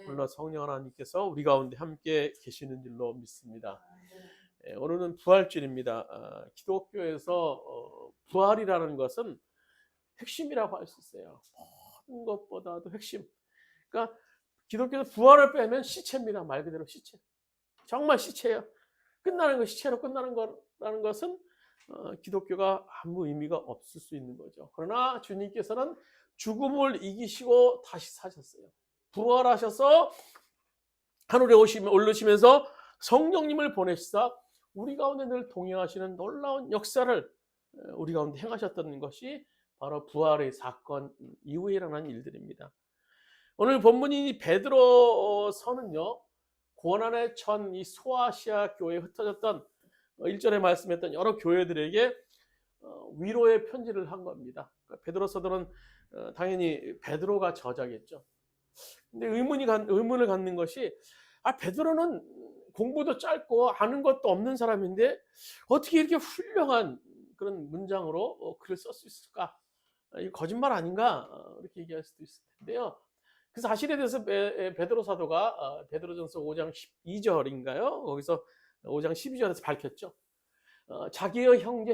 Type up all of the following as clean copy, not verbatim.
물론 성령 하나님께서 우리 가운데 함께 계시는 줄로 믿습니다. 오늘은 부활주일입니다. 기독교에서 부활이라는 것은 핵심이라고 할 수 있어요. 모든 것보다도 핵심. 그러니까 기독교에서 부활을 빼면 시체입니다. 말 그대로 시체. 정말 시체예요. 끝나는 거 시체로 끝나는 거라는 것은 기독교가 아무 의미가 없을 수 있는 거죠. 그러나 주님께서는 죽음을 이기시고 다시 사셨어요. 부활하셔서 하늘에 올르시면서 성령님을 보내시사 우리 가운데 늘 동행하시는 놀라운 역사를 우리 가운데 행하셨던 것이 바로 부활의 사건 이후에 일어난 일들입니다. 오늘 본문인 베드로서는요, 고난의 천 이 소아시아 교회에 흩어졌던 1절에 말씀했던 여러 교회들에게 위로의 편지를 한 겁니다. 베드로서들은 당연히 베드로가 저자겠죠. 근데 의문을 갖는 것이, 베드로는 공부도 짧고 아는 것도 없는 사람인데 어떻게 이렇게 훌륭한 그런 문장으로 글을 쓸 수 있을까? 이거 거짓말 아닌가? 이렇게 얘기할 수도 있을 텐데요. 그 사실에 대해서 베드로 사도가 베드로전서 5장 12절인가요? 거기서 5장 12절에서 밝혔죠. 자기의 형제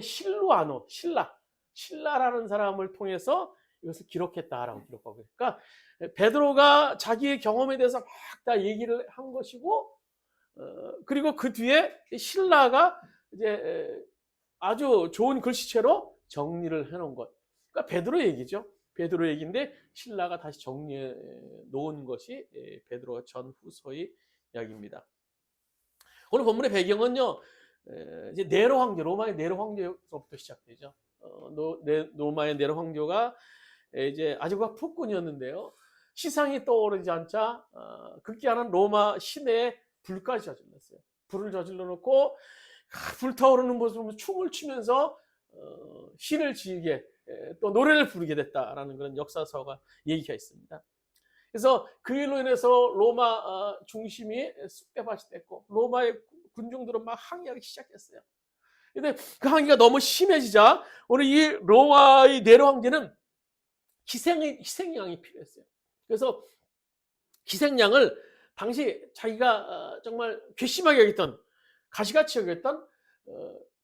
신라라는 사람을 통해서 이것을 기록했다라고 기록하고, 그러니까 베드로가 자기의 경험에 대해서 막 다 얘기를 한 것이고, 그리고 그 뒤에 신라가 이제 아주 좋은 글씨체로 정리를 해놓은 것. 그러니까 베드로 얘기죠. 베드로 얘기인데 신라가 다시 정리해 놓은 것이 베드로 전후서의 이야기입니다. 오늘 본문의 배경은요, 이제 네로 황제, 로마의 네로 황제로부터 시작되죠. 로마의 네로 황제가 이제 아주 폭군이었는데요. 시상이 떠오르지 않자 급기야는 로마 시내에 불까지 저질렀어요. 불을 저질러 놓고 불타오르는 모습으로 춤을 추면서 신을 지게 또 노래를 부르게 됐다라는 그런 역사서가 얘기가 있습니다. 그래서 그 일로 인해서 로마 중심이 쑥대밭이 됐고 로마의 군중들은 막 항의하기 시작했어요. 근데 그 항의가 너무 심해지자 오늘 이 로마의 네로 황제는 희생양이 필요했어요. 그래서 희생양을 당시 자기가 정말 괘씸하게 여겼던, 가시같이 여겼던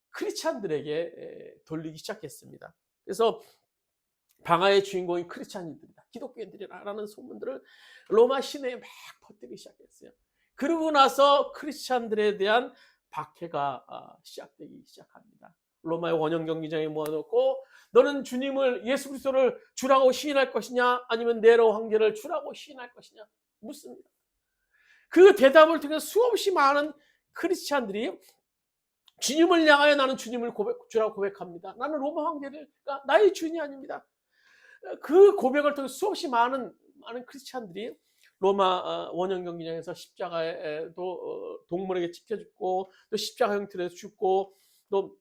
크리스찬들에게 돌리기 시작했습니다. 그래서 방화의 주인공이 크리스찬들이다, 기독교인들이라는 소문들을 로마 시내에 막 퍼뜨리기 시작했어요. 그러고 나서 크리스찬들에 대한 박해가 시작되기 시작합니다. 로마의 원형 경기장에 모아놓고 너는 주님을, 예수 그리스도를 주라고 시인할 것이냐 아니면 네로 황제를 주라고 시인할 것이냐 묻습니다. 그 대답을 통해 수없이 많은 크리스찬들이 주님을 향하여 나는 주님을 주라고 고백합니다. 나는 로마 황제를 나의 주인이 아닙니다. 그 고백을 통해 수없이 많은 크리스찬들이 로마 원형 경기장에서 십자가에도 동물에게 찍혀 죽고 또 십자가 형태로 죽고 또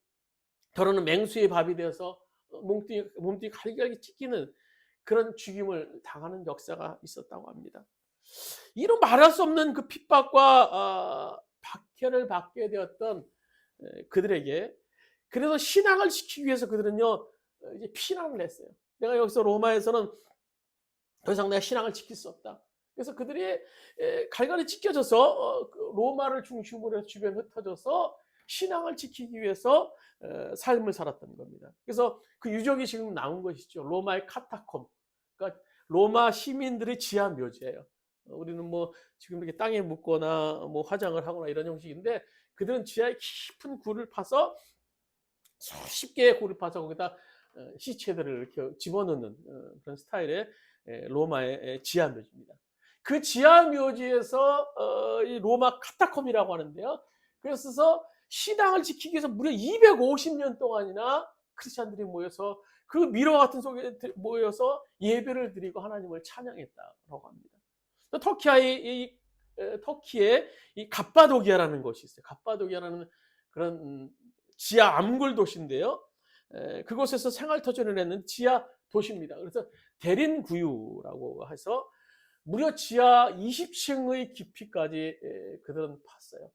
더러는 맹수의 밥이 되어서 몸뚱이 갈기갈기 찢기는 그런 죽임을 당하는 역사가 있었다고 합니다. 이런 말할 수 없는 그 핍박과 박해를 받게 되었던 그들에게, 그래서 신앙을 지키기 위해서 그들은요 이제 피난을 했어요. 내가 여기서 로마에서는 더 이상 내가 신앙을 지킬 수 없다. 그래서 그들이 갈갈이 찢겨져서 로마를 중심으로 해서 주변 흩어져서 신앙을 지키기 위해서 삶을 살았던 겁니다. 그래서 그 유적이 지금 나온 것이죠. 로마의 카타콤. 그러니까 로마 시민들의 지하 묘지예요. 우리는 뭐 지금 이렇게 땅에 묻거나 뭐 화장을 하거나 이런 형식인데 그들은 지하에 깊은 굴을 파서 수십 개의 굴을 파서 거기다 시체들을 이렇게 집어넣는 그런 스타일의 로마의 지하 묘지입니다. 그 지하 묘지에서 이 로마 카타콤이라고 하는데요. 그래서 신앙을 지키기 위해서 무려 250년 동안이나 크리스찬들이 모여서 그 미로와 같은 속에 모여서 예배를 드리고 하나님을 찬양했다고 합니다. 터키에 이 갑바도기아라는 곳이 있어요. 갑바도기아라는 그런 지하 암굴 도시인데요. 그곳에서 생활터전을 했는 지하 도시입니다. 그래서 데린구유라고 해서 무려 지하 20층의 깊이까지 그들은 팠어요.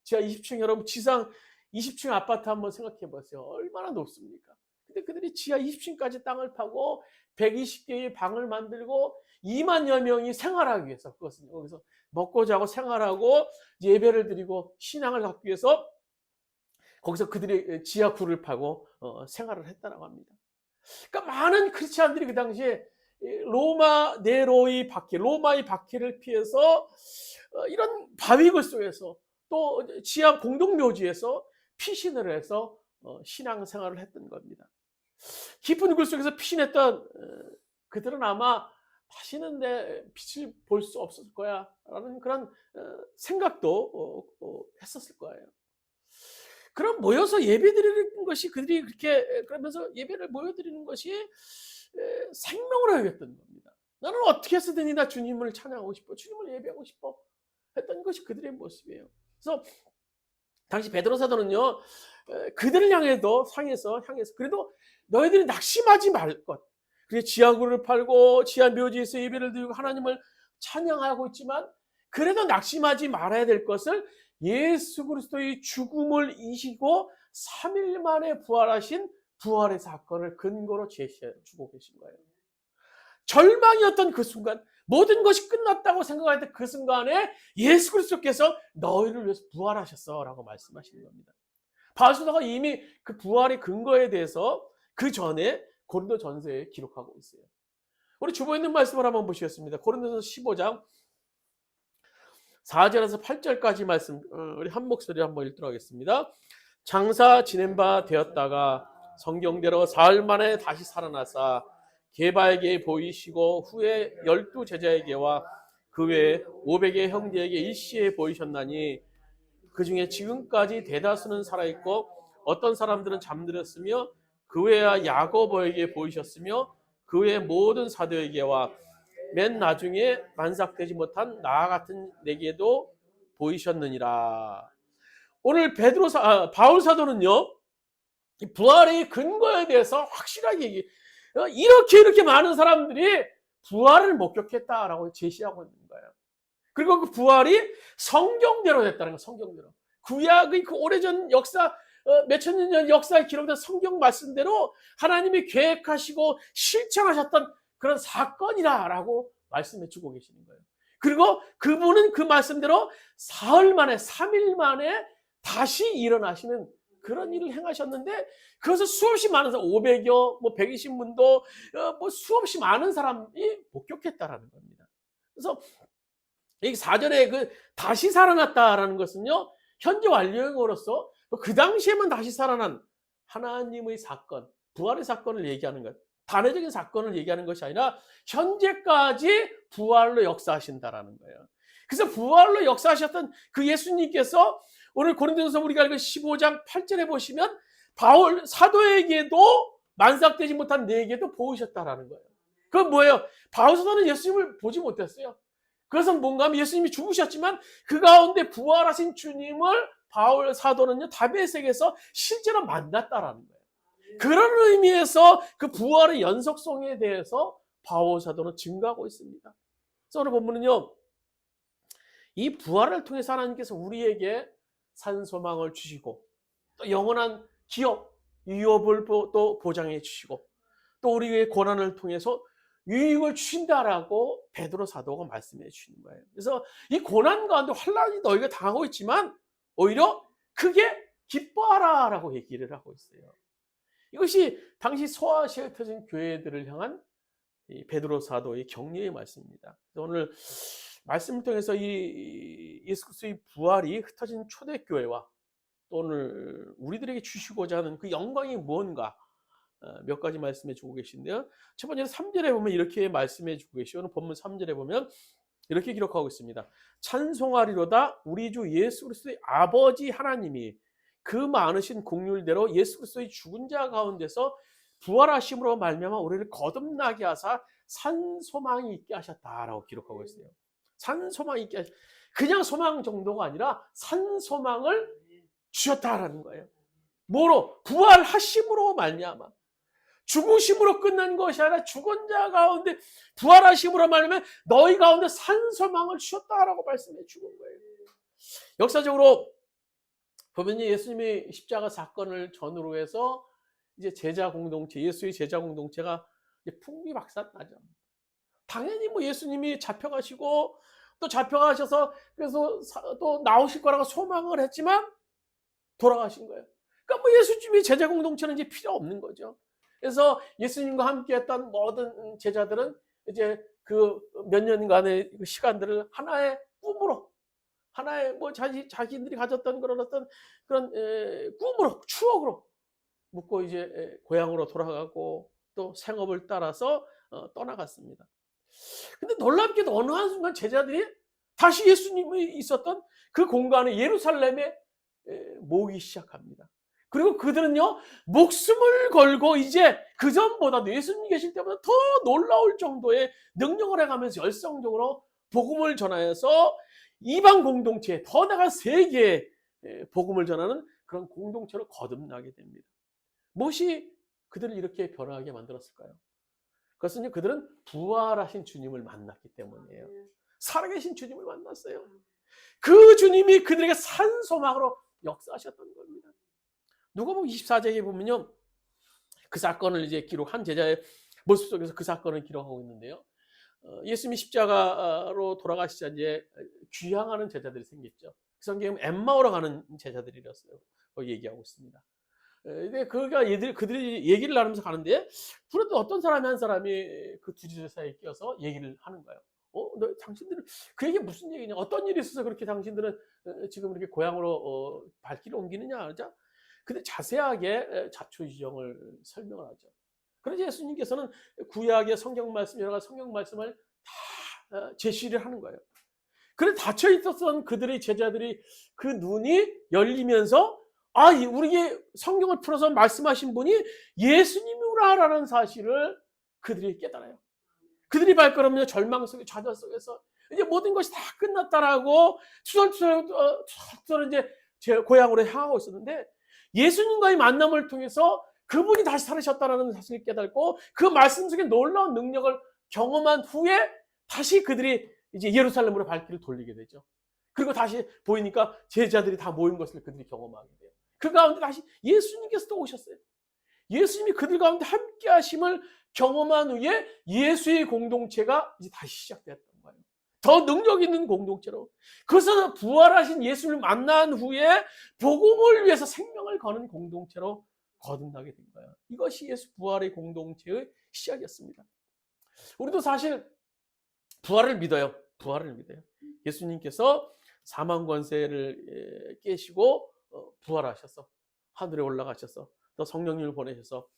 지하 20층, 여러분 지상 20층 아파트 한번 생각해 보세요. 얼마나 높습니까? 근데 그들이 지하 20층까지 땅을 파고 120개의 방을 만들고 2만여 명이 생활하기 위해서, 그것은 거기서 먹고 자고 생활하고 예배를 드리고 신앙을 갖기 위해서 거기서 그들이 지하 굴을 파고 생활을 했다라고 합니다. 그러니까 많은 크리스찬들이 그 당시에 로마 네로의 박해, 로마의 박해를 피해서 이런 바위굴 속에서 또 지하 공동묘지에서 피신을 해서 신앙생활을 했던 겁니다. 깊은 굴 속에서 피신했던 그들은 아마 다시는 내 빛을 볼 수 없을 거야 라는 그런 생각도 했었을 거예요. 그럼 모여서 예배드리는 것이, 그들이 그렇게 그러면서 예배를 모여드리는 것이 생명으로 여겼던 겁니다. 나는 어떻게 해서든지 나 주님을 찬양하고 싶어, 주님을 예배하고 싶어 했던 것이 그들의 모습이에요. 그래서 당시 베드로 사도는요, 그들을 향해서 그래도 너희들이 낙심하지 말 것. 그게 지하굴을 팔고 지하 묘지에서 예배를 드리고 하나님을 찬양하고 있지만, 그래도 낙심하지 말아야 될 것을 예수 그리스도의 죽음을 이기고 3일 만에 부활하신 부활의 사건을 근거로 제시해 주고 계신 거예요. 절망이었던 그 순간, 모든 것이 끝났다고 생각할 때 그 순간에 예수 그리스도께서 너희를 위해서 부활하셨어 라고 말씀하시는 겁니다. 바울 사도가 이미 그 부활의 근거에 대해서 그 전에 고린도 전서에 기록하고 있어요. 우리 주보에 있는 말씀을 한번 보시겠습니다. 고린도전서 15장 4절에서 8절까지 말씀, 우리 한 목소리로 한번 읽도록 하겠습니다. 장사 지낸 바 되었다가 성경대로 사흘 만에 다시 살아나사 게바에게 보이시고 후에 12 제자에게와 그 외에 500의 형제에게 일시에 보이셨나니 그 중에 지금까지 대다수는 살아있고 어떤 사람들은 잠들었으며 그 외에 야고보에게 보이셨으며 그 외에 모든 사도에게와 맨 나중에 만삭되지 못한 나 같은 내게도 보이셨느니라. 오늘 바울 사도는요, 부활의 근거에 대해서 확실하게 이렇게 많은 사람들이 부활을 목격했다라고 제시하고 있는 거예요. 그리고 그 부활이 성경대로 됐다는 거예요. 성경대로. 구약의 그 오래전 역사, 몇천 년 전 역사에 기록된 성경 말씀대로 하나님이 계획하시고 실천하셨던 그런 사건이다라고 말씀해 주고 계시는 거예요. 그리고 그분은 그 말씀대로 사흘 만에, 3일 만에 다시 일어나시는 그런 일을 행하셨는데, 그것을 수없이 많은 사람, 500여, 120문도, 수없이 많은 사람이 목격했다라는 겁니다. 그래서 이 4절에 그 다시 살아났다라는 것은요, 현재 완료형으로서 그 당시에만 다시 살아난 하나님의 사건, 부활의 사건을 얘기하는 것, 단회적인 사건을 얘기하는 것이 아니라 현재까지 부활로 역사하신다라는 거예요. 그래서 부활로 역사하셨던 그 예수님께서 오늘 고린도전서 우리가 읽은 15장 8절에 보시면 바울 사도에게도 만삭되지 못한 내게도 보이셨다라는 거예요. 그건 뭐예요? 바울 사도는 예수님을 보지 못했어요. 그것은 뭔가 하면 예수님이 죽으셨지만 그 가운데 부활하신 주님을 바울 사도는요, 다메섹에서 실제로 만났다라는 거예요. 그런 의미에서 그 부활의 연속성에 대해서 바울 사도는 증거하고 있습니다. 그래서 오늘 본문은요, 이 부활을 통해서 하나님께서 우리에게 산소망을 주시고 또 영원한 기업, 유업을 또 보장해 주시고 또 우리의 고난을 통해서 유익을 주신다라고 베드로 사도가 말씀해 주시는 거예요. 그래서 이 고난 가운데 환난이 너희가 당하고 있지만 오히려 크게 기뻐하라라고 얘기를 하고 있어요. 이것이 당시 소아시아에 흩어진 교회들을 향한 이 베드로 사도의 격려의 말씀입니다. 그래서 오늘 말씀을 통해서 이 예수 그리스도의 부활이 흩어진 초대교회와 또 오늘 우리들에게 주시고자 하는 그 영광이 무언가 몇 가지 말씀해 주고 계신데요. 첫 번째는 3절에 보면 이렇게 말씀해 주고 계시고, 오늘 본문 3절에 보면 이렇게 기록하고 있습니다. 찬송하리로다 우리 주 예수 그리스도의 아버지 하나님이 그 많으신 긍휼대로 예수 그리스도의 죽은 자 가운데서 부활하심으로 말미암아 우리를 거듭나게 하사 산소망이 있게 하셨다라고 기록하고 있어요. 산소망이 있게 하셨다. 그냥 소망 정도가 아니라 산소망을 주셨다라는 거예요. 뭐로? 부활하심으로 말미암아. 죽으심으로 끝난 것이 아니라 죽은 자 가운데 부활하심으로 말하면 너희 가운데 산소망을 주셨다라고 말씀해 주는 거예요. 역사적으로 보면 예수님이 십자가 사건을 전후로 해서 이제 제자 공동체, 예수의 제자 공동체가 이제 풍비박산나죠. 당연히 뭐 예수님이 잡혀가시고 또 잡혀가셔서 그래서 또 나오실 거라고 소망을 했지만 돌아가신 거예요. 그러니까 뭐 예수님이 제자 공동체는 이제 필요 없는 거죠. 그래서 예수님과 함께했던 모든 제자들은 이제 그 몇 년간의 시간들을 하나의 꿈으로, 하나의 뭐 자기들이 가졌던 그런 어떤 그런 꿈으로, 추억으로 묻고 이제 고향으로 돌아가고 또 생업을 따라서 떠나갔습니다. 근데 놀랍게도 어느 한순간 제자들이 다시 예수님이 있었던 그 공간에 예루살렘에 모이기 시작합니다. 그리고 그들은요, 목숨을 걸고 이제 그 전보다도 예수님 계실 때보다 더 놀라울 정도의 능력을 해가면서 열성적으로 복음을 전하여서 이방 공동체, 더 나아가 세계에 복음을 전하는 그런 공동체로 거듭나게 됩니다. 무엇이 그들을 이렇게 변화하게 만들었을까요? 그것은 그들은 부활하신 주님을 만났기 때문이에요. 살아계신 주님을 만났어요. 그 주님이 그들에게 산 소망으로 역사하셨던 겁니다. 누가복음 24장에 보면요, 그 사건을 이제 기록한 제자의 모습 속에서 그 사건을 기록하고 있는데요. 예수님이 십자가로 돌아가시자 이제 귀향하는 제자들이 생겼죠. 그 성경에 엠마오로 가는 제자들이었어요. 얘기하고 있습니다. 근데 그들이 얘기를 나누면서 가는데, 그런데 어떤 사람이 한 사람이 그 두 제자 사이에 끼어서 얘기를 하는 거예요. 당신들은 그 얘기 무슨 얘기냐? 어떤 일이 있어서 그렇게 당신들은 지금 이렇게 고향으로 발길을 옮기느냐? 그죠? 근데 자세하게 자초지종을 설명을 하죠. 그래서 예수님께서는 구약의 성경 말씀, 여러 가지 성경 말씀을 다 제시를 하는 거예요. 그래 닫혀 있었던 그들의 제자들이 그 눈이 열리면서 우리에게 성경을 풀어서 말씀하신 분이 예수님이구나라는 사실을 그들이 깨달아요. 그들이 발걸으며 절망 속에, 좌절 속에서 이제 모든 것이 다 끝났다라고 투덜투덜 이제 제 고향으로 향하고 있었는데, 예수님과의 만남을 통해서 그분이 다시 살으셨다는 사실을 깨닫고 그 말씀 속에 놀라운 능력을 경험한 후에 다시 그들이 이제 예루살렘으로 발길을 돌리게 되죠. 그리고 다시 보이니까 제자들이 다 모인 것을 그들이 경험하게 돼요. 그 가운데 다시 예수님께서 또 오셨어요. 예수님이 그들 가운데 함께 하심을 경험한 후에 예수의 공동체가 이제 다시 시작됐던 거예요. 더 능력 있는 공동체로. 그래서 부활하신 예수를 만난 후에 복음을 위해서 생명을 거는 공동체로 거듭나게 된 거예요. 이것이 예수 부활의 공동체의 시작이었습니다. 우리도 사실 부활을 믿어요. 부활을 믿어요. 예수님께서 사망 권세를 깨시고 부활하셔서 하늘에 올라가셔서 또 성령님을 보내셔서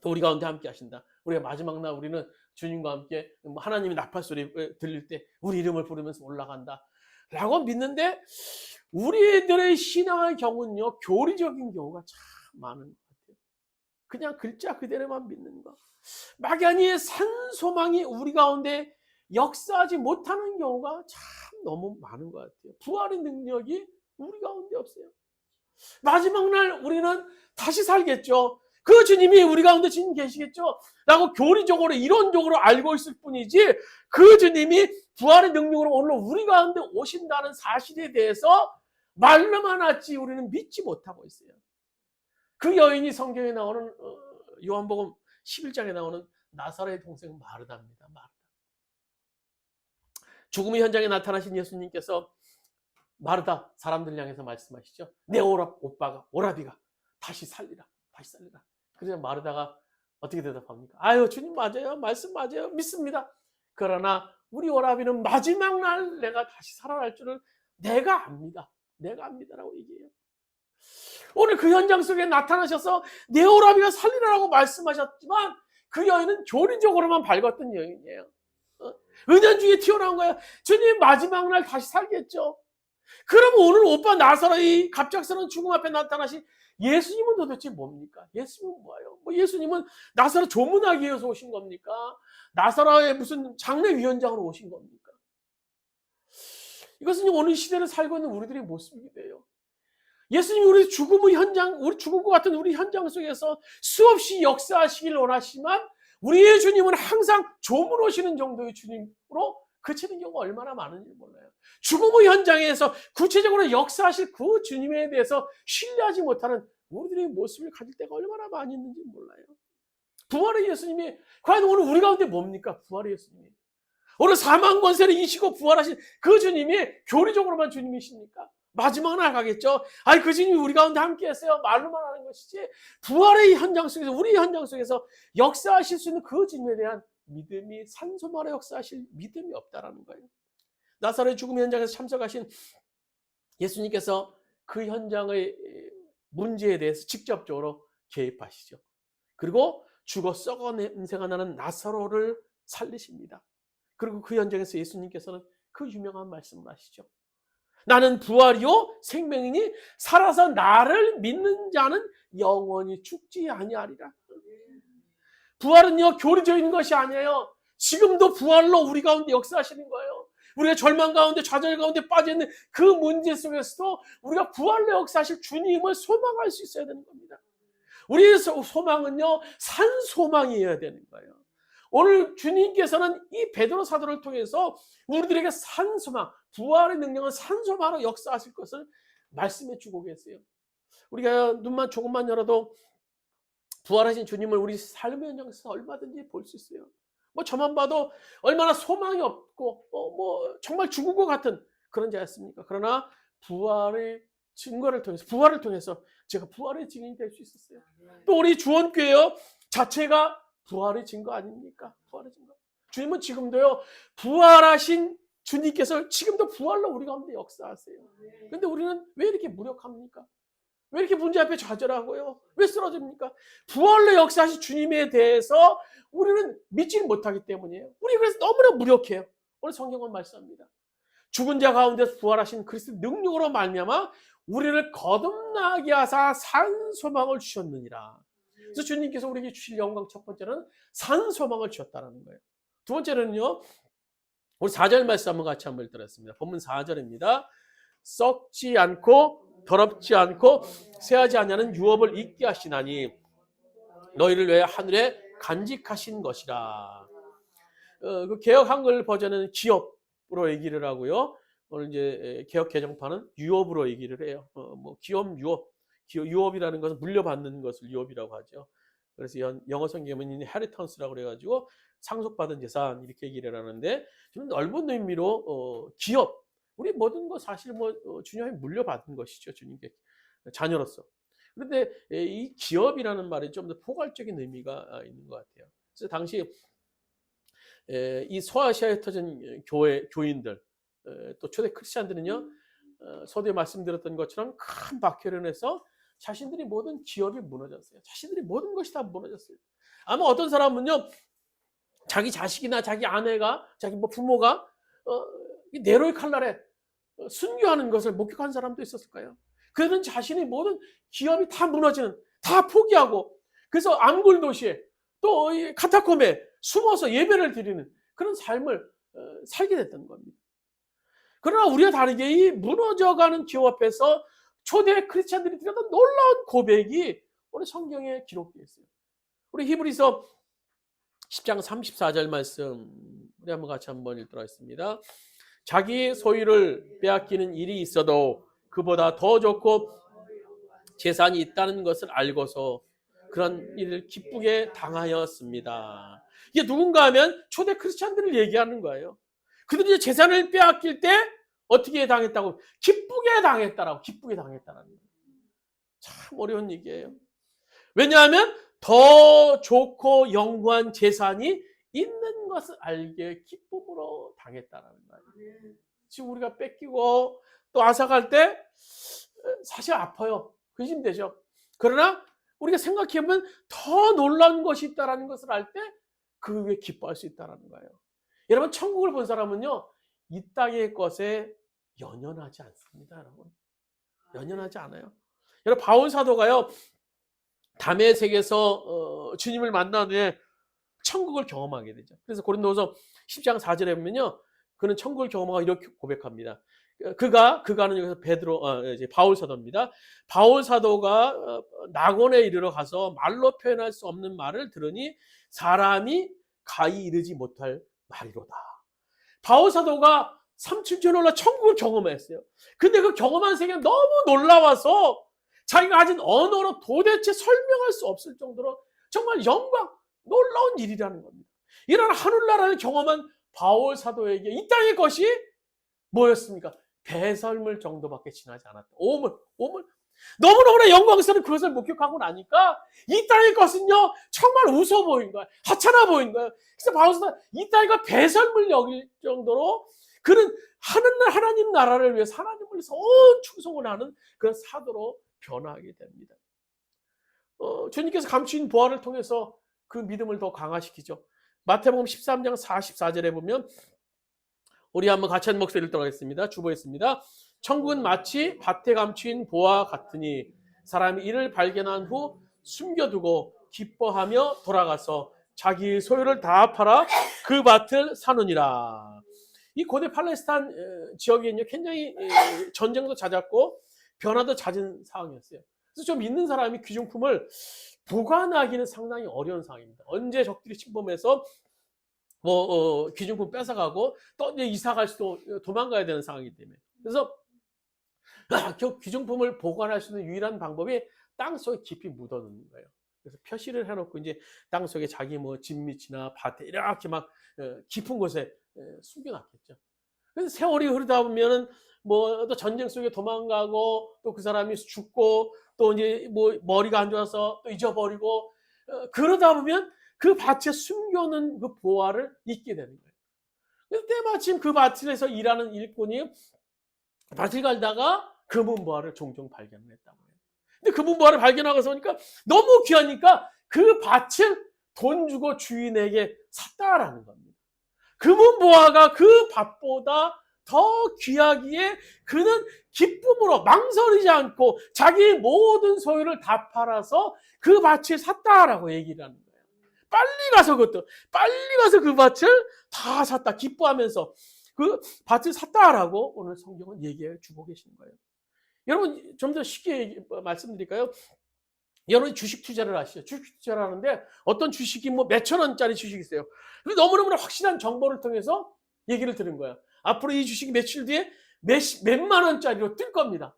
또 우리 가운데 함께 하신다. 우리가 마지막 날 우리는 주님과 함께 하나님의 나팔소리 들릴 때 우리 이름을 부르면서 올라간다 라고 믿는데, 우리들의 신앙의 경우는요, 교리적인 경우가 참 많은 것 같아요. 그냥 글자 그대로만 믿는 거. 막연히 산 소망이 우리 가운데 역사하지 못하는 경우가 참 너무 많은 것 같아요. 부활의 능력이 우리 가운데 없어요. 마지막 날 우리는 다시 살겠죠. 그 주님이 우리 가운데 지금 계시겠죠 라고 교리적으로 이론적으로 알고 있을 뿐이지, 그 주님이 부활의 능력으로 오늘 우리 가운데 오신다는 사실에 대해서 말로만 하지 우리는 믿지 못하고 있어요. 그 여인이 성경에 나오는 요한복음 11장에 나오는 나사로의 동생 마르다입니다. 마르다. 죽음의 현장에 나타나신 예수님께서 마르다 사람들 향해서 말씀하시죠. 내 오라비가 다시 살리라. 다시 살리라. 그래서 마르다가 어떻게 대답합니까? 아유, 주님 맞아요. 말씀 맞아요. 믿습니다. 그러나 우리 오라비는 마지막 날 내가 다시 살아날 줄을 내가 압니다. 내가 압니다라고 얘기해요. 오늘 그 현장 속에 나타나셔서 내 오라비가 살리라라고 말씀하셨지만 그 여인은 교리적으로만 밝았던 여인이에요. 은연중에 튀어나온 거예요. 주님 마지막 날 다시 살겠죠. 그럼 오늘 오빠 나사로의 갑작스러운 죽음 앞에 나타나신 예수님은 도대체 뭡니까? 예수님은 뭐예요? 예수님은 나사로 조문하기 위해서 오신 겁니까? 나사로의 무슨 장례위원장으로 오신 겁니까? 이것은 오늘 시대를 살고 있는 우리들의 모습이 돼요. 예수님이 우리 죽음의 현장, 우리 죽을 것 같은 우리 현장 속에서 수없이 역사하시길 원하시지만 우리의 주님은 항상 조문 오시는 정도의 주님으로 그치는 경우가 얼마나 많은지 몰라요. 죽음의 현장에서 구체적으로 역사하실 그 주님에 대해서 신뢰하지 못하는 우리들의 모습을 가질 때가 얼마나 많이 있는지 몰라요. 부활의 예수님이 과연 오늘 우리 가운데 뭡니까? 부활의 예수님이. 오늘 사망 권세를 이기시고 부활하신 그 주님이 교리적으로만 주님이십니까? 마지막 날 가겠죠. 아니 그 주님이 우리 가운데 함께했어요. 말로만 하는 것이지 부활의 현장 속에서 우리 현장 속에서 역사하실 수 있는 그 주님에 대한 믿음이 산소마로 역사하실 믿음이 없다라는 거예요. 나사로의 죽음 현장에서 참석하신 예수님께서 그 현장의 문제에 대해서 직접적으로 개입하시죠. 그리고 죽어 썩어 냄새가 나는 나사로를 살리십니다. 그리고 그 현장에서 예수님께서는 그 유명한 말씀을 하시죠. 나는 부활이요 생명이니 살아서 나를 믿는 자는 영원히 죽지 아니하리라. 부활은요 교리적인 것이 아니에요. 지금도 부활로 우리 가운데 역사하시는 거예요. 우리가 절망 가운데 좌절 가운데 빠져있는 그 문제 속에서도 우리가 부활로 역사하실 주님을 소망할 수 있어야 되는 겁니다. 우리의 소망은요 산 소망이어야 되는 거예요. 오늘 주님께서는 이 베드로 사도를 통해서 우리들에게 산 소망, 부활의 능력은 산 소망으로 역사하실 것을 말씀해 주고 계세요. 우리가 눈만 조금만 열어도 부활하신 주님을 우리 삶의 현장에서 얼마든지 볼 수 있어요. 뭐 저만 봐도 얼마나 소망이 없고 뭐 정말 죽은 것 같은 그런 자였습니까? 그러나 부활의 증거를 통해서 부활을 통해서 제가 부활의 증인이 될 수 있었어요. 또 우리 주원교회요 자체가 부활의 증거 아닙니까? 부활의 증거. 주님은 지금도요 부활하신 주님께서 지금도 부활로 우리 가운데 역사하세요. 그런데 우리는 왜 이렇게 무력합니까? 왜 이렇게 문제 앞에 좌절하고요? 왜 쓰러집니까? 부활로 역사하신 주님에 대해서 우리는 믿지 못하기 때문이에요. 우리 그래서 너무나 무력해요. 오늘 성경은 말씀합니다. 죽은 자 가운데서 부활하신 그리스도 능력으로 말미암아 우리를 거듭나게 하사 산 소망을 주셨느니라. 그래서 주님께서 우리에게 주실 영광 첫 번째는 산 소망을 주셨다는 거예요. 두 번째는요. 우리 4절 말씀 한번 같이 한번 읽도록 본문 4절입니다. 썩지 않고 더럽지 않고 쇠하지 아니하는 유업을 잊게 하시나니 너희를 위해 하늘에 간직하신 것이라. 그 개역 한글 버전은 기업으로 얘기를 하고요. 오늘 이제 개역 개정판은 유업으로 얘기를 해요. 뭐 기업 유업, 유업이라는 것은 물려받는 것을 유업이라고 하죠. 그래서 영어 성경에는 inheritance라고 그래가지고 상속받은 재산 이렇게 얘기를 하는데 좀 넓은 의미로 기업. 우리 모든 거 사실 뭐 주님이 물려받은 것이죠. 주님께 자녀로서. 그런데 이 기업이라는 말이 좀 더 포괄적인 의미가 있는 것 같아요. 그래서 당시 이 소아시아에 흩어진 교인들 또 초대 크리스찬들은요 서두에 말씀드렸던 것처럼 큰 박해를 해서 자신들이 모든 기업이 무너졌어요. 자신들이 모든 것이 다 무너졌어요. 아마 어떤 사람은요 자기 자식이나 자기 아내가 자기 뭐 부모가 네로의 칼날에 순교하는 것을 목격한 사람도 있었을까요? 그들은 자신의 모든 기업이 다 무너지는, 다 포기하고 그래서 암굴 도시에 또 카타콤에 숨어서 예배를 드리는 그런 삶을 살게 됐던 겁니다. 그러나 우리와 다르게 이 무너져가는 기업 앞에서 초대 크리스찬들이 드렸던 놀라운 고백이 오늘 성경에 기록되어 있어요. 우리 히브리서 10장 34절 말씀 우리 한번 같이 한번 읽도록 하겠습니다. 자기 소유를 빼앗기는 일이 있어도 그보다 더 좋고 재산이 있다는 것을 알고서 그런 일을 기쁘게 당하였습니다. 이게 누군가 하면 초대 크리스찬들을 얘기하는 거예요. 그들이 재산을 빼앗길 때 어떻게 당했다고? 기쁘게 당했다라고. 기쁘게 당했다라는 거예요. 참 어려운 얘기예요. 왜냐하면 더 좋고 영구한 재산이 있는 것을 알게 기쁨으로 당했다라는 거예요. 지금 우리가 뺏기고 또 앗아갈 때 사실 아파요. 근심되죠. 그러나 우리가 생각해보면 더 놀라운 것이 있다는 것을 알 때 그 위에 기뻐할 수 있다는 거예요. 여러분 천국을 본 사람은요. 이 땅의 것에 연연하지 않습니다. 여러분. 연연하지 않아요. 여러분 바울 사도가요. 다메섹에서 주님을 만난 후에 천국을 경험하게 되죠. 그래서 고린도서 10장 4절에 보면요. 그는 천국을 경험하고 이렇게 고백합니다. 그가는 여기서 바울 사도입니다. 바울 사도가 낙원에 이르러 가서 말로 표현할 수 없는 말을 들으니 사람이 가히 이르지 못할 말이로다. 바울 사도가 3층에 올라 천국을 경험했어요. 근데 그 경험한 세계가 너무 놀라워서 자기가 가진 언어로 도대체 설명할 수 없을 정도로 정말 영광, 놀라운 일이라는 겁니다. 이런 하늘나라를 경험한 바울 사도에게 이 땅의 것이 뭐였습니까? 배설물 정도밖에 지나지 않았다. 오물. 너무너무나 영광스러운 그것을 목격하고 나니까 이 땅의 것은요 정말 웃어 보인 거야. 하찮아 보인 거야. 그래서 바울 사도 이 땅의 것 배설물 여길 정도로 그는 하나님 나라를 위해서 하나님을 위해서 온 충성을 하는 그런 사도로 변화하게 됩니다. 주님께서 감추인 보화를 통해서 그 믿음을 더 강화시키죠. 마태복음 13장 44절에 보면 우리 한번 같이 한 목소리 읽도록 하겠습니다. 주보했습니다. 천국은 마치 밭에 감추인 보화 같으니 사람이 이를 발견한 후 숨겨두고 기뻐하며 돌아가서 자기 소유를 다 팔아 그 밭을 사느니라. 이 고대 팔레스타인 지역에는요 굉장히 전쟁도 잦았고 변화도 잦은 상황이었어요. 그래서 좀 있는 사람이 귀중품을 보관하기는 상당히 어려운 상황입니다. 언제 적들이 침범해서 귀중품 뺏어가고 또 이제 이사 갈 수도 도망가야 되는 상황이기 때문에. 그래서 귀중품을 보관할 수 있는 유일한 방법이 땅 속에 깊이 묻어놓는 거예요. 그래서 표시를 해놓고 이제 땅 속에 자기 집 밑이나 밭에 이렇게 막 깊은 곳에 숨겨놨겠죠. 그래서 세월이 흐르다 보면은 또 전쟁 속에 도망가고 또 그 사람이 죽고 또 이제 머리가 안 좋아서 또 잊어버리고 그러다 보면 그 밭에 숨겨놓은 그 보화를 잊게 되는 거예요. 그래서 때마침 그 밭에서 일하는 일꾼이 밭을 갈다가 금은보화를 종종 발견을 했다고 해요. 근데 금은보화를 발견하고서 보니까 너무 귀하니까 그 밭을 돈 주고 주인에게 샀다라는 겁니다. 금은보화가 그 밭보다 더 귀하기에 그는 기쁨으로 망설이지 않고 자기 모든 소유를 다 팔아서 그 밭을 샀다라고 얘기를 하는 거예요. 빨리 가서 그 밭을 다 샀다 기뻐하면서 그 밭을 샀다라고 오늘 성경은 얘기해 주고 계신 거예요. 여러분 좀 더 쉽게 말씀드릴까요? 여러분이 주식 투자를 하시죠. 주식 투자를 하는데 어떤 주식이 몇천 원짜리 주식이 있어요. 너무너무 확실한 정보를 통해서 얘기를 들은 거예요. 앞으로 이 주식이 며칠 뒤에 몇만 원짜리로 뜰 겁니다.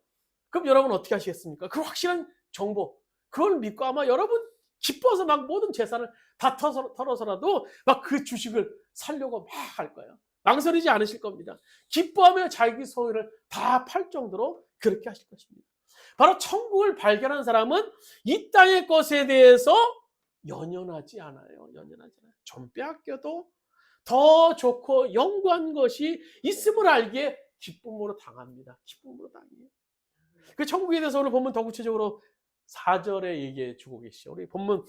그럼 여러분 어떻게 하시겠습니까? 그 확실한 정보 그걸 믿고 아마 여러분 기뻐서 막 모든 재산을 다 털어서라도 막 그 주식을 사려고 막 할 거예요. 망설이지 않으실 겁니다. 기뻐하며 자기 소유를 다 팔 정도로 그렇게 하실 것입니다. 바로 천국을 발견한 사람은 이 땅의 것에 대해서 연연하지 않아요. 좀 빼앗겨도 더 좋고 영구한 것이 있음을 알기에 기쁨으로 당합니다. 그 천국에 대해서 오늘 본문 더 구체적으로 4절에 얘기해 주고 계시죠. 우리 본문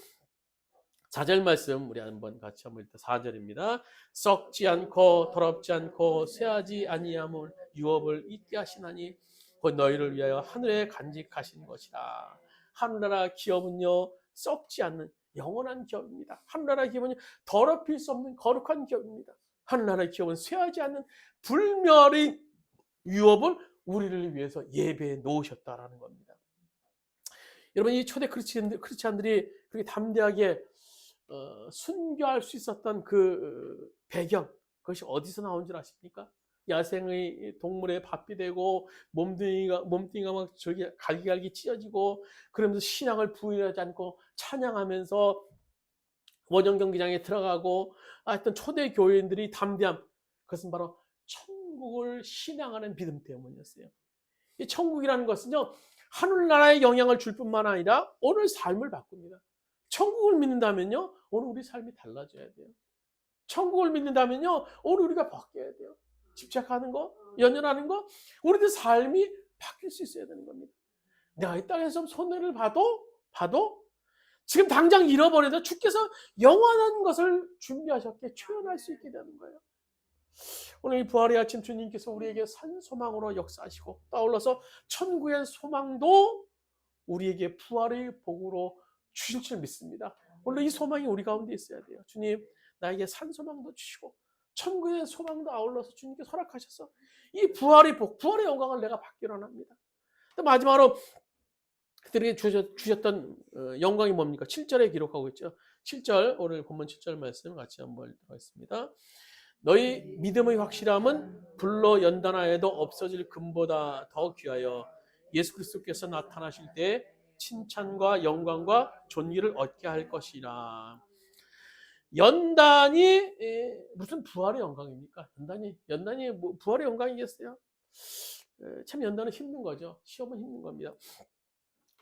4절 말씀 우리 한번 같이 한번 읽다 4절입니다. 썩지 않고 더럽지 않고 쇠하지 아니함을 유업을 잊게 하시나니 곧 너희를 위하여 하늘에 간직하신 것이라. 하늘나라 기업은요 썩지 않는 영원한 기업입니다. 하늘나라 기업은 더럽힐 수 없는 거룩한 기업입니다. 하늘나라 기업은 쇠하지 않는 불멸의 유업을 우리를 위해서 예배해 놓으셨다라는 겁니다. 여러분 이 초대 크리스찬들이 그렇게 담대하게 순교할 수 있었던 그 배경 그것이 어디서 나온 줄 아십니까? 야생의 동물의 밥이 되고 몸뚱이가 막 저기 갈기갈기 찢어지고 그러면서 신앙을 부인하지 않고 찬양하면서 원정 경기장에 들어가고 하여튼 초대 교인들이 담대함 그것은 바로 천국을 신앙하는 믿음 때문이었어요. 이 천국이라는 것은요 하늘나라에 영향을 줄 뿐만 아니라 오늘 삶을 바꿉니다. 천국을 믿는다면요 오늘 우리 삶이 달라져야 돼요. 천국을 믿는다면요 오늘 우리가 바뀌어야 돼요. 집착하는 거, 연연하는 거, 우리들 삶이 바뀔 수 있어야 되는 겁니다. 내가 이 땅에서 손해를 봐도 지금 당장 잃어버려도 주께서 영원한 것을 준비하셨기에 초연할 수 있게 되는 거예요. 오늘 이 부활의 아침 주님께서 우리에게 산 소망으로 역사하시고 떠올라서 천국의 소망도 우리에게 부활의 복으로 주실 줄 믿습니다. 오늘 이 소망이 우리 가운데 있어야 돼요. 주님 나에게 산 소망도 주시고 천국의 소망도 아울러서 주님께서 허락하셔서 이 부활의 복, 부활의 영광을 내가 받기로 합니다. 또 마지막으로 그들에게 주셨던 영광이 뭡니까? 7절에 기록하고 있죠. 7절 오늘 본문 7절 말씀 같이 한번 읽도록 하겠습니다. 너희 믿음의 확실함은 불로 연단하여도 없어질 금보다 더 귀하여 예수 그리스도께서 나타나실 때 칭찬과 영광과 존귀를 얻게 할 것이라. 연단이 무슨 부활의 영광입니까? 연단이 뭐 부활의 영광이겠어요? 참 연단은 힘든 거죠. 시험은 힘든 겁니다.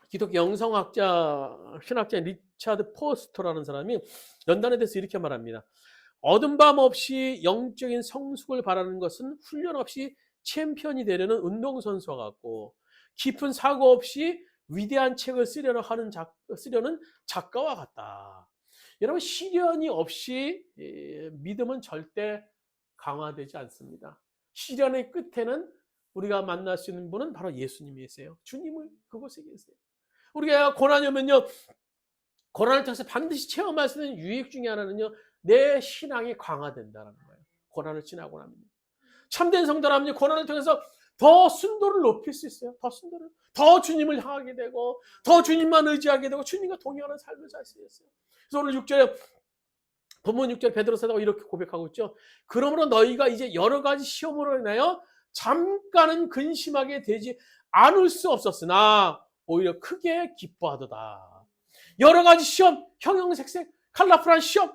기독교 영성학자, 신학자 리차드 포스터라는 사람이 연단에 대해서 이렇게 말합니다. 어둠 밤 없이 영적인 성숙을 바라는 것은 훈련 없이 챔피언이 되려는 운동선수와 같고, 깊은 사고 없이 위대한 책을 쓰려는 작가와 같다. 여러분, 시련이 없이 믿음은 절대 강화되지 않습니다. 시련의 끝에는 우리가 만날 수 있는 분은 바로 예수님이세요. 주님을 그곳에 계세요. 우리가 고난이 오면요, 고난을 통해서 반드시 체험할 수 있는 유익 중에 하나는요, 내 신앙이 강화된다는 거예요. 고난을 지나고 나면요. 참된 성도라면요, 고난을 통해서 더 순도를 높일 수 있어요. 더 주님을 향하게 되고, 더 주님만 의지하게 되고, 주님과 동행하는 삶을 살 수 있어요. 그래서 오늘 6절에, 본문 6절 베드로 사도가 이렇게 고백하고 있죠. 그러므로 너희가 이제 여러 가지 시험으로 인하여 잠깐은 근심하게 되지 않을 수 없었으나 오히려 크게 기뻐하도다. 여러 가지 시험, 형형색색 컬러풀한 시험,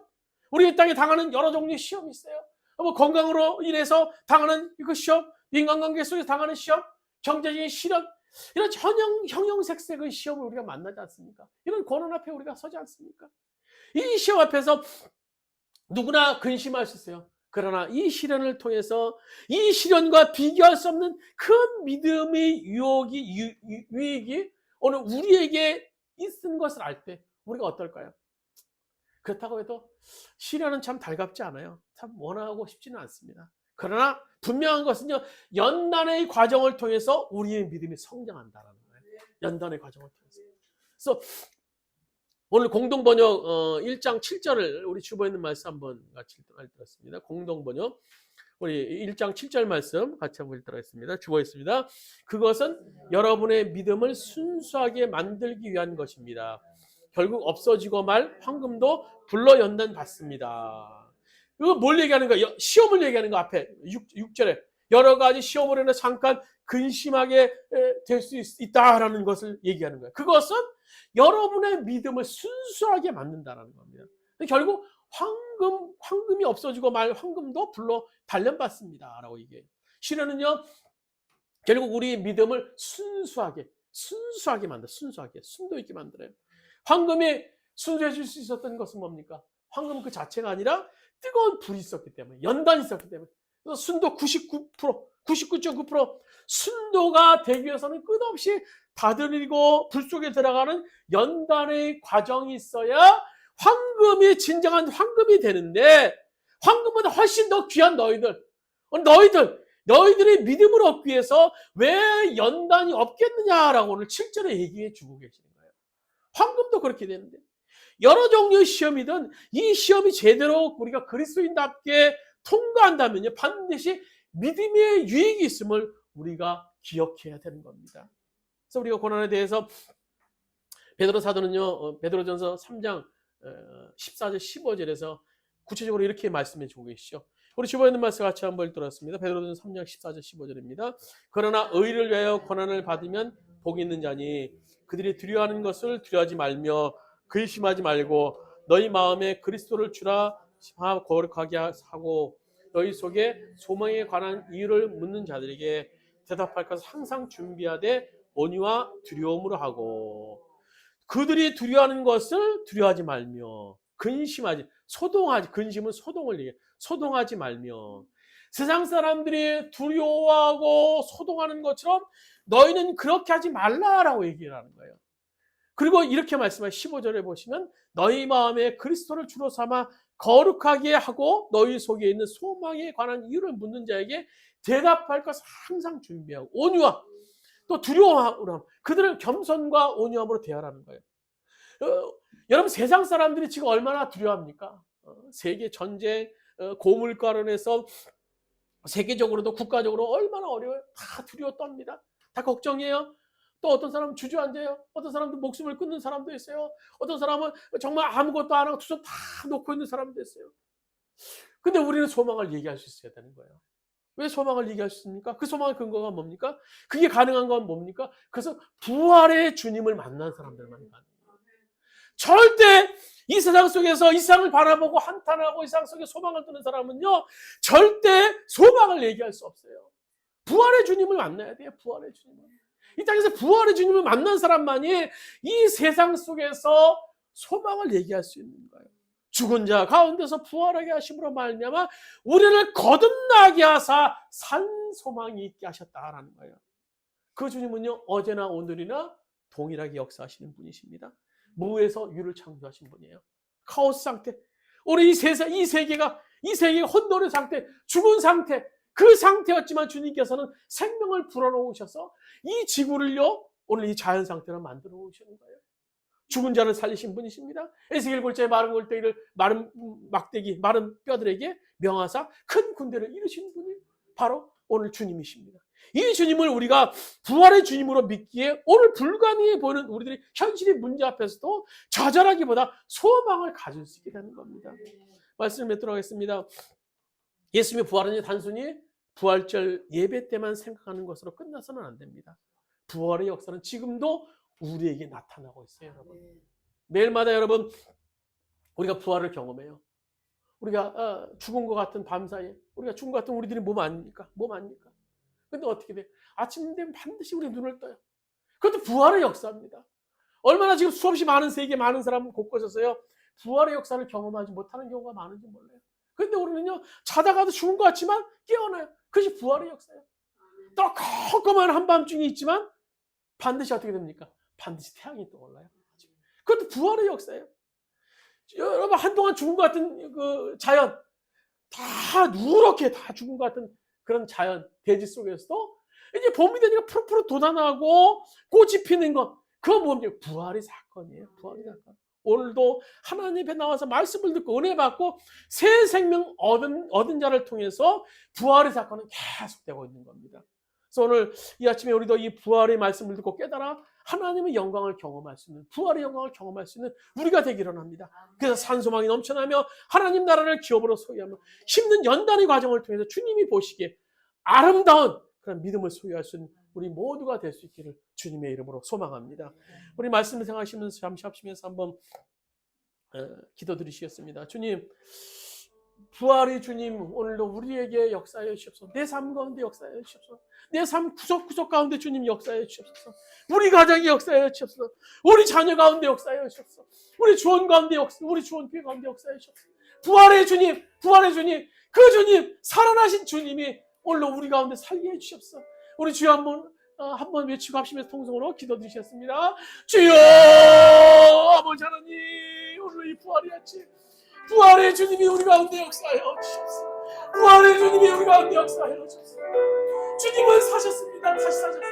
우리 땅에 당하는 여러 종류의 시험이 있어요. 뭐 건강으로 인해서 당하는 그 시험, 인간관계 속에서 당하는 시험, 경제적인 시련, 이런 형형색색의 시험을 우리가 만나지 않습니까? 이런 고난 앞에 우리가 서지 않습니까? 이 시험 앞에서 누구나 근심할 수 있어요. 그러나 이 시련을 통해서 이 시련과 비교할 수 없는 큰 믿음의 유익이 오늘 우리에게 있는 것을 알 때 우리가 어떨까요? 그렇다고 해도 시련은 참 달갑지 않아요. 참 원하고 싶지는 않습니다. 그러나 분명한 것은요, 연단의 과정을 통해서 우리의 믿음이 성장한다는 거예요. 연단의 과정을 통해서. 그래서 오늘 공동번역 1장 7절을 우리 주보에 있는 말씀 한번 같이 읽었습니다. 공동번역 우리 1장 7절 말씀 같이 한번 읽도록 하겠습니다. 주보에 있습니다. 그것은 여러분의 믿음을 순수하게 만들기 위한 것입니다. 결국 없어지고 말 황금도 불러 연단 받습니다. 이거 뭘 얘기하는 거야? 시험을 얘기하는 거 앞에 6절에 여러 가지 시험으로 인해 잠깐 근심하게 될 수 있다라는 것을 얘기하는 거예요. 그것은 여러분의 믿음을 순수하게 만든다는 겁니다. 결국 황금이 없어지고 말 황금도 불러 단련받습니다라고 얘기해요. 시련은요, 결국 우리 믿음을 순수하게 순수하게 순도 있게 만들어요. 황금이 순수해질 수 있었던 것은 뭡니까? 황금 그 자체가 아니라 뜨거운 불이 있었기 때문에, 연단이 있었기 때문에. 그래서 순도 99.9% 순도가 되기 위해서는 끝없이 다스리고 불 속에 들어가는 연단의 과정이 있어야 황금이 진정한 황금이 되는데, 황금보다 훨씬 더 귀한 너희들의 믿음을 얻기 위해서 왜 연단이 없겠느냐라고 오늘 7절에 얘기해 주고 계시는 거예요. 황금도 그렇게 되는데, 여러 종류의 시험이든 이 시험이 제대로 우리가 그리스도인답게 통과한다면요, 반드시 믿음의 유익이 있음을 우리가 기억해야 되는 겁니다. 그래서 우리가 고난에 대해서 베드로 사도는요, 베드로전서 3장 14절 15절에서 구체적으로 이렇게 말씀해 주고 계시죠. 우리 주보에 있는 말씀 같이 한번 읽도록습니다. 베드로전서 3장 14절 15절입니다. 그러나 의를 위하여 고난을 받으면 복이 있는 자니 그들이 두려워하는 것을 두려워하지 말며 근심하지 말고 너희 마음에 그리스도를 주라 거룩하게 하고 너희 속에 소망에 관한 이유를 묻는 자들에게 대답할 것을 항상 준비하되 온유와 두려움으로 하고, 그들이 두려워하는 것을 두려워하지 말며 근심은 소동을 얘기해. 소동하지 말며, 세상 사람들이 두려워하고 소동하는 것처럼 너희는 그렇게 하지 말라라고 얘기를 하는 거예요. 그리고 이렇게 말씀하신 15절에 보시면 너희 마음에 그리스도를 주로 삼아 거룩하게 하고 너희 속에 있는 소망에 관한 이유를 묻는 자에게 대답할 것을 항상 준비하고, 온유와 또 두려워함, 그들을 겸손과 온유함으로 대하라는 거예요. 여러분, 세상 사람들이 지금 얼마나 두려워합니까? 세계 전쟁, 고물가론에서 세계적으로도 국가적으로 얼마나 어려워요. 다 두려워 떱니다. 다 걱정이에요. 또 어떤 사람은 주저앉아요. 어떤 사람도 목숨을 끊는 사람도 있어요. 어떤 사람은 정말 아무것도 안 하고 두 손 다 놓고 있는 사람도 있어요. 근데 우리는 소망을 얘기할 수 있어야 되는 거예요. 왜 소망을 얘기할 수 있습니까? 그 소망의 근거가 뭡니까? 그게 가능한 건 뭡니까? 그래서 부활의 주님을 만난 사람들만 가능해요. 절대 이 세상 속에서 이 세상을 바라보고 한탄하고 이 세상 속에 소망을 두는 사람은요, 절대 소망을 얘기할 수 없어요. 부활의 주님을 만나야 돼요. 부활의 주님을. 이 땅에서 부활의 주님을 만난 사람만이 이 세상 속에서 소망을 얘기할 수 있는 거예요. 죽은 자 가운데서 부활하게 하심으로 말미암아 우리를 거듭나게 하사 산 소망이 있게 하셨다라는 거예요. 그 주님은요, 어제나 오늘이나 동일하게 역사하시는 분이십니다. 무에서 유를 창조하신 분이에요. 카오스 상태, 우리 이 세계가 혼돈의 상태, 죽은 상태, 그 상태였지만 주님께서는 생명을 불어넣으셔서 이 지구를요, 오늘 이 자연 상태로 만들어 오시는 거예요. 죽은 자를 살리신 분이십니다. 에스겔 골짜기 마른 골짜기를 마른 막대기, 마른 뼈들에게 명하사 큰 군대를 이루신 분이 바로 오늘 주님이십니다. 이 주님을 우리가 부활의 주님으로 믿기에 오늘 불가능해 보이는 우리들의 현실의 문제 앞에서도 좌절하기보다 소망을 가질 수 있게 되는 겁니다. 말씀을 맺도록 하겠습니다. 예수님의 부활은 단순히 부활절 예배 때만 생각하는 것으로 끝나서는 안 됩니다. 부활의 역사는 지금도 우리에게 나타나고 있어요, 여러분. 매일마다 여러분, 우리가 부활을 경험해요. 우리가 죽은 것 같은 밤사이에, 우리가 죽은 것 같은 우리들이 몸 아닙니까? 몸 아닙니까? 근데 어떻게 돼? 아침 되면 반드시 우리 눈을 떠요. 그것도 부활의 역사입니다. 얼마나 지금 수없이 많은 세계 많은 사람 곳곳에서요, 부활의 역사를 경험하지 못하는 경우가 많은지 몰라요. 근데 우리는요, 자다가도 죽은 것 같지만 깨어나요. 그것이 부활의 역사예요. 또 컴컴한 한밤중이 있지만 반드시 어떻게 됩니까? 반드시 태양이 떠올라요. 그것도 부활의 역사예요. 여러분, 한동안 죽은 것 같은 그 자연, 다 누렇게 다 죽은 것 같은 그런 자연, 대지 속에서도 이제 봄이 되니까 푸릇푸릇 돋아나고 꽃이 피는 것, 그건 뭡니까? 부활의 사건이에요. 부활의 사건. 오늘도 하나님 앞에 나와서 말씀을 듣고 은혜 받고 새 생명 얻은 자를 통해서 부활의 사건은 계속되고 있는 겁니다. 그래서 오늘 이 아침에 우리도 이 부활의 말씀을 듣고 깨달아 하나님의 영광을 경험할 수 있는, 부활의 영광을 경험할 수 있는 우리가 되기를 합니다. 그래서 산소망이 넘쳐나며 하나님 나라를 기업으로 소유하며 힘든 연단의 과정을 통해서 주님이 보시기에 아름다운 그런 믿음을 소유할 수 있는 우리 모두가 될 수 있기를 주님의 이름으로 소망합니다. 우리 말씀을 생각하시면서 잠시 합시면서 한번 기도드리시겠습니다. 주님, 부활의 주님, 오늘도 우리에게 역사해 주시옵소서. 내 삶 가운데 역사해 주시옵소서. 내 삶 구석구석 가운데 주님 역사해 주시옵소서. 우리 가정에 역사해 주시옵소서. 우리 자녀 가운데 역사해 주시옵소서. 우리 주원 가운데 우리 주원교회 가운데 역사해 주시옵소서. 부활의 주님, 부활의 주님, 그 주님, 살아나신 주님이 오늘도 우리 가운데 살게 해 주시옵소서. 우리 주여 한번 외치고 합시면서 통성으로 기도드리셨습니다. 주여, 아버지 하나님, 오늘 이 부활의 아침, 부활의 주님이 우리 가운데 역사하여 주시옵소서. 부활의 주님이 우리 가운데 역사하여 주시옵소서. 주님은 사셨습니다. 다시 사셨습니다.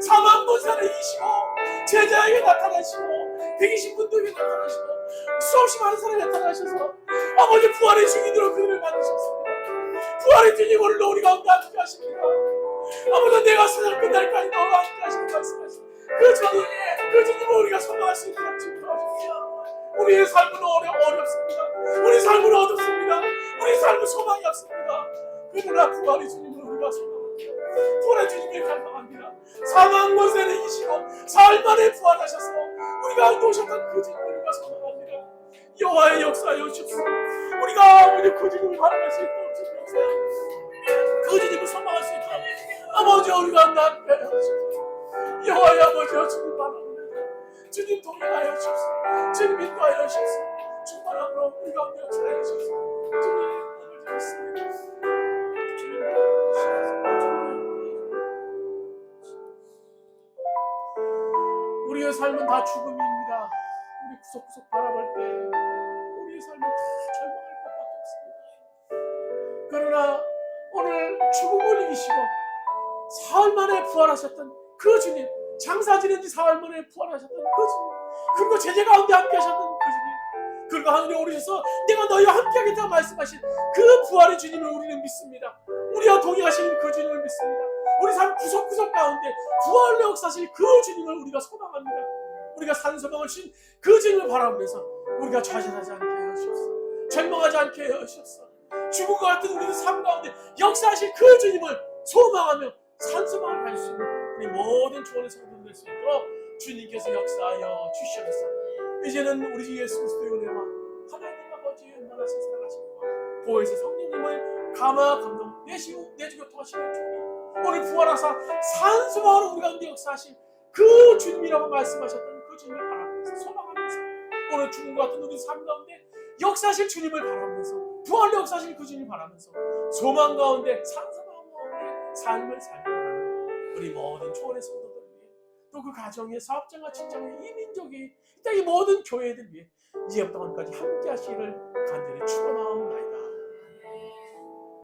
사망 권세를 이기시고 제자에게 나타나시고 120분들에게 나타나시고 수없이 많은 사람이 나타나셔서 아버지 부활의 주님으로 그들을 만드셨습니다. 부활의 주님 오늘도 우리 가운데 함께 하십니다. 아버지 내가 세상 끝날까지 너와 함께 하시는 말씀하시고 그 주님을 우리가 소망할 수 있도록 주님하십시오. 우리의 삶은 어렵습니다. 우리 삶은 어둡습니다. 우리 삶은 소망이 없습니다. 그러나 부활의 주님을 우리가 소망합니다. 부활의 주님을 갈망합니다. 사망 권세를 이기시고 사흘 만에 부활하셔서 우리가 가운데 오셨던 그 주님을 우리가 소망합니다. 여호와의 역사에 오십시오. 우리가 아버지 그 주님을 바라볼 수 있도록 주님 역사에 그 주님을 소망할 수 있도록 아버지 우리가 함께 하시옵소서. 여호와의 아버지여 주님 바라봅니다. 주님 동행하여 주옵소서. 주님 인도하여 주옵소서. 주님으로 우리 가운데 역사하여 주옵소서. 주님 아버지 믿습니다. 주님 우리의 삶은 다 죽음입니다. 우리 구석구석 바라볼 때 우리의 삶은 다 절망할 것밖에 없습니다. 그러나 오늘 죽음을 이기시고 사흘 만에 부활하셨던 그 주님, 장사 지낸 지 사흘 만에 부활하셨던 그 주님, 그리고 제자 가운데 함께 하셨던 그 주님, 그리고 하늘에 오르셔서 내가 너희와 함께 하겠다고 말씀하신 그 부활의 주님을 우리는 믿습니다. 우리와 동행하시는 그 주님을 믿습니다. 우리 삶 구석구석 가운데 부활로 역사하실 그 주님을 우리가 소망합니다. 우리가 산소망을 주신 그 주님을 바라보면서 우리가 좌절하지 않게 하시옵소서. 절망하지 않게 하시옵소서. 죽은 것 같은 우리의 삶 가운데 역사하실 그 주님을 소망하며 산소망을 가질 수 있는 우리 모든 주원의 성도들 될 수 있도록 주님께서 역사하여 주시옵소서. 이제는 우리 주 예수 그리스도의 은혜와 하나님 아버지의 은혜하신 살아가심과 보혜사 성령님을 감화 감동 내시고 내주 교통하시는 주님, 오늘 부활하사 산소마을 우리 가운데 역사하신 그 주님이라고 말씀하셨던 그 주님을 바라면서 소망하면서 오늘 죽음과 같은 우리 삶 가운데 역사하실 주님을 바라면서 부활로 역사하실 그 주님을 바라면서 소망 가운데 산소마을 가운데 삶을 살게 하는 우리 모든 초원의 성도들 위해 또 그 가정의 사업장과 직장의 이민족이 이 모든 교회들 위해 이제부터 오늘까지 함께 하시기를 간절히 축원하옵나이다.